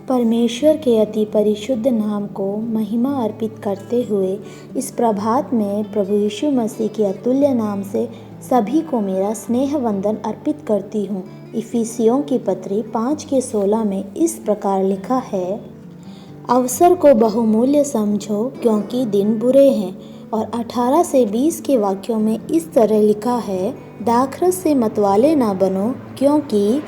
परमेश्वर के अति परिशुद्ध नाम को महिमा अर्पित करते हुए इस प्रभात में प्रभु यीशु मसीह के अतुल्य नाम से सभी को मेरा स्नेह वंदन अर्पित करती हूँ। इफिसियों की पत्री 5:16 में इस प्रकार लिखा है, अवसर को बहुमूल्य समझो क्योंकि दिन बुरे हैं। और 18 से 20 के वाक्यों में इस तरह लिखा है, दाखरस से मतवाले ना बनो क्योंकि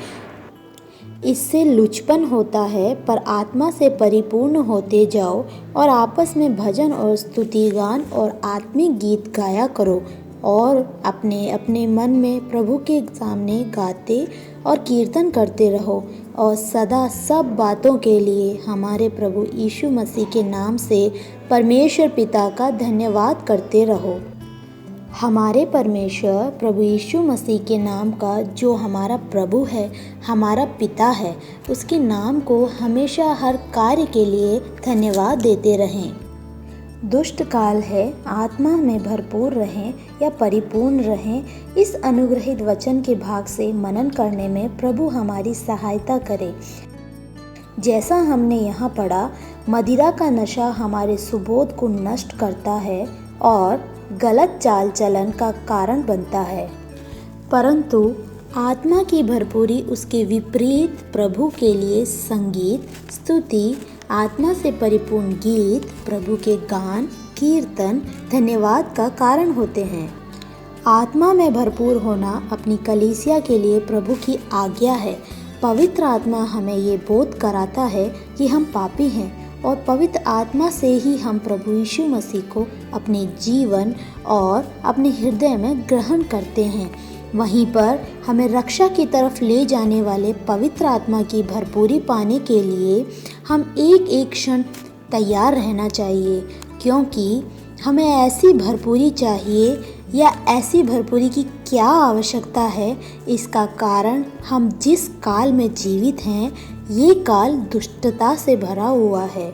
इससे लुचपन होता है, पर आत्मा से परिपूर्ण होते जाओ और आपस में भजन और स्तुतिगान और आत्मिक गीत गाया करो और अपने अपने मन में प्रभु के सामने गाते और कीर्तन करते रहो और सदा सब बातों के लिए हमारे प्रभु यीशु मसीह के नाम से परमेश्वर पिता का धन्यवाद करते रहो। हमारे परमेश्वर प्रभु यीशु मसीह के नाम का, जो हमारा प्रभु है, हमारा पिता है, उसके नाम को हमेशा हर कार्य के लिए धन्यवाद देते रहें। दुष्ट काल है, आत्मा में भरपूर रहें या परिपूर्ण रहें, इस अनुग्रहित वचन के भाग से मनन करने में प्रभु हमारी सहायता करे। जैसा हमने यहाँ पढ़ा, मदिरा का नशा हमारे सुबोध को नष्ट करता है और गलत चाल चलन का कारण बनता है, परंतु आत्मा की भरपूरी उसके विपरीत प्रभु के लिए संगीत, स्तुति, आत्मा से परिपूर्ण गीत, प्रभु के गान, कीर्तन, धन्यवाद का कारण होते हैं। आत्मा में भरपूर होना अपनी कलीसिया के लिए प्रभु की आज्ञा है। पवित्र आत्मा हमें ये बोध कराता है कि हम पापी हैं और पवित्र आत्मा से ही हम प्रभु यीशु मसीह को अपने जीवन और अपने हृदय में ग्रहण करते हैं। वहीं पर हमें रक्षा की तरफ ले जाने वाले पवित्र आत्मा की भरपूरी पाने के लिए हम एक एक क्षण तैयार रहना चाहिए, क्योंकि हमें ऐसी भरपूरी चाहिए या ऐसी भरपूरी की क्या आवश्यकता है। इसका कारण हम जिस काल में जीवित हैं, ये काल दुष्टता से भरा हुआ है।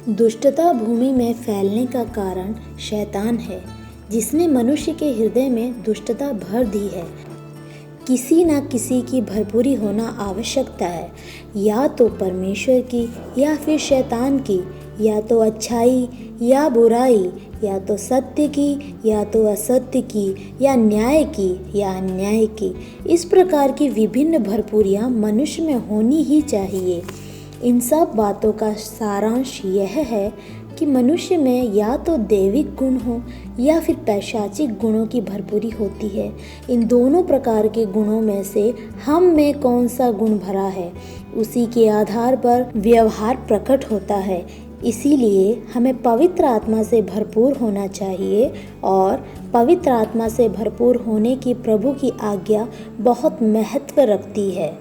दुष्टता भूमि में फैलने का कारण शैतान है, जिसने मनुष्य के हृदय में दुष्टता भर दी है। किसी न किसी की भरपूरी होना आवश्यकता है, या तो परमेश्वर की या फिर शैतान की, या तो अच्छाई या बुराई, या तो सत्य की या तो असत्य की, या न्याय की या अन्याय की। इस प्रकार की विभिन्न भरपूरियाँ मनुष्य में होनी ही चाहिए। इन सब बातों का सारांश यह है कि मनुष्य में या तो दैविक गुण हो या फिर पैशाचिक गुणों की भरपूरी होती है। इन दोनों प्रकार के गुणों में से हम में कौन सा गुण भरा है, उसी के आधार पर व्यवहार प्रकट होता है। इसीलिए हमें पवित्र आत्मा से भरपूर होना चाहिए और पवित्र आत्मा से भरपूर होने की प्रभु की आज्ञा बहुत महत्व रखती है।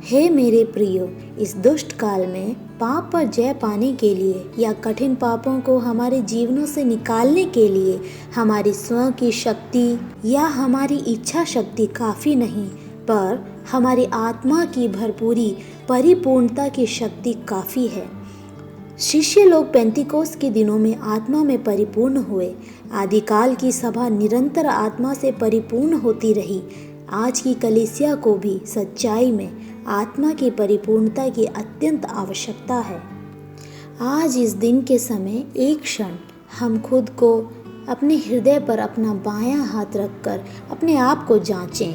हे मेरे प्रियो, इस दुष्ट काल में पाप पर जय पाने के लिए या कठिन पापों को हमारे जीवनों से निकालने के लिए हमारी स्व की शक्ति या हमारी इच्छा शक्ति काफ़ी नहीं, पर हमारी आत्मा की भरपूरी, परिपूर्णता की शक्ति काफ़ी है। शिष्य लोग पेंतिकोस्त के दिनों में आत्मा में परिपूर्ण हुए। आदिकाल की सभा निरंतर आत्मा से परिपूर्ण होती रही। आज की कलीसिया को भी सच्चाई में आत्मा की परिपूर्णता की अत्यंत आवश्यकता है। आज इस दिन के समय एक क्षण हम खुद को अपने हृदय पर अपना बायां हाथ रखकर अपने आप को जांचें।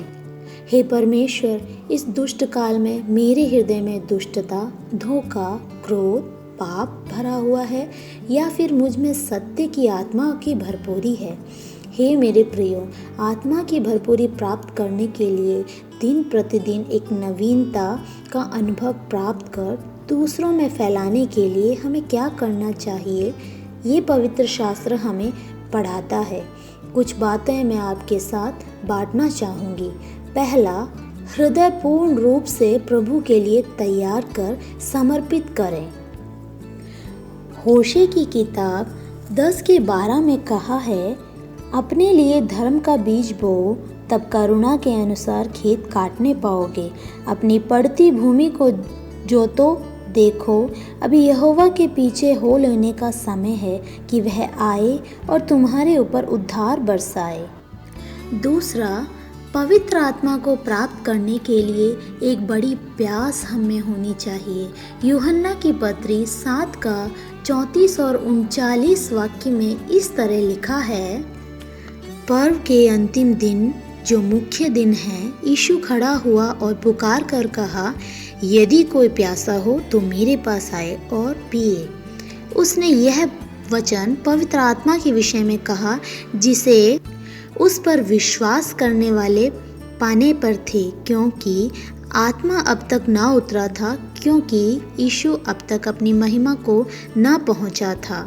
हे परमेश्वर, इस दुष्ट काल में मेरे हृदय में दुष्टता, धोखा, क्रोध, पाप भरा हुआ है या फिर मुझ में सत्य की आत्मा की भरपूरी है। हे मेरे प्रियो, आत्मा की भरपूरी प्राप्त करने के लिए दिन प्रतिदिन एक नवीनता का अनुभव प्राप्त कर दूसरों में फैलाने के लिए हमें क्या करना चाहिए, ये पवित्र शास्त्र हमें पढ़ाता है। कुछ बातें मैं आपके साथ बांटना चाहूँगी। पहला, हृदय पूर्ण रूप से प्रभु के लिए तैयार कर समर्पित करें। होशे की किताब 10:12 में कहा है, अपने लिए धर्म का बीज बोओ, तब करुणा के अनुसार खेत काटने पाओगे। अपनी पड़ती भूमि को जोतो, देखो अभी यहोवा के पीछे हो लेने का समय है कि वह आए और तुम्हारे ऊपर उद्धार बरसाए। दूसरा, पवित्र आत्मा को प्राप्त करने के लिए एक बड़ी प्यास हम में होनी चाहिए। यूहन्ना की पत्री 7 का 34 और 39 वाक्य में इस तरह लिखा है, पर्व के अंतिम दिन जो मुख्य दिन है, यीशु खड़ा हुआ और पुकार कर कहा, यदि कोई प्यासा हो तो मेरे पास आए और पिए। उसने यह वचन पवित्र आत्मा के विषय में कहा, जिसे उस पर विश्वास करने वाले पाने पर थे, क्योंकि आत्मा अब तक ना उतरा था, क्योंकि यीशु अब तक अपनी महिमा को ना पहुंचा था।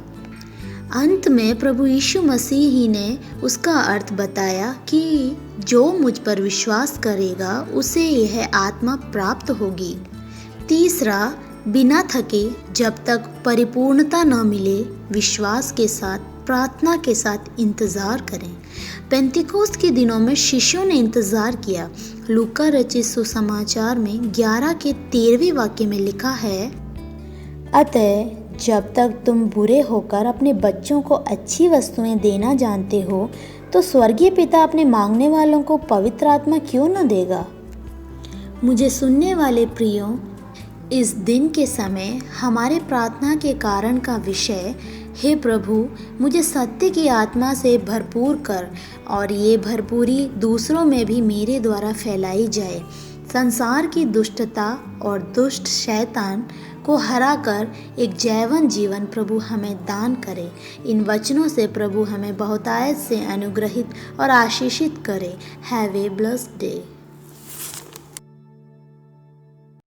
अंत में प्रभु यीशु मसीह ही ने उसका अर्थ बताया कि जो मुझ पर विश्वास करेगा उसे यह आत्मा प्राप्त होगी। तीसरा, बिना थके जब तक परिपूर्णता न मिले विश्वास के साथ, प्रार्थना के साथ इंतज़ार करें। पेंतिकोस्त के दिनों में शिष्यों ने इंतज़ार किया। लूका रचित सुसमाचार में 11 के 13वें वाक्य में लिखा है, अतः जब तक तुम बुरे होकर अपने बच्चों को अच्छी वस्तुएं देना जानते हो, तो स्वर्गीय पिता अपने मांगने वालों को पवित्र आत्मा क्यों न देगा। मुझे सुनने वाले प्रियों, इस दिन के समय हमारे प्रार्थना के कारण का विषय, हे प्रभु मुझे सत्य की आत्मा से भरपूर कर और ये भरपूरी दूसरों में भी मेरे द्वारा फैलाई जाए। संसार की दुष्टता और दुष्ट शैतान को हराकर एक जैवन जीवन प्रभु हमें दान करे। इन वचनों से प्रभु हमें बहुतायत से अनुग्रहित और आशीषित करे। Have a blessed day.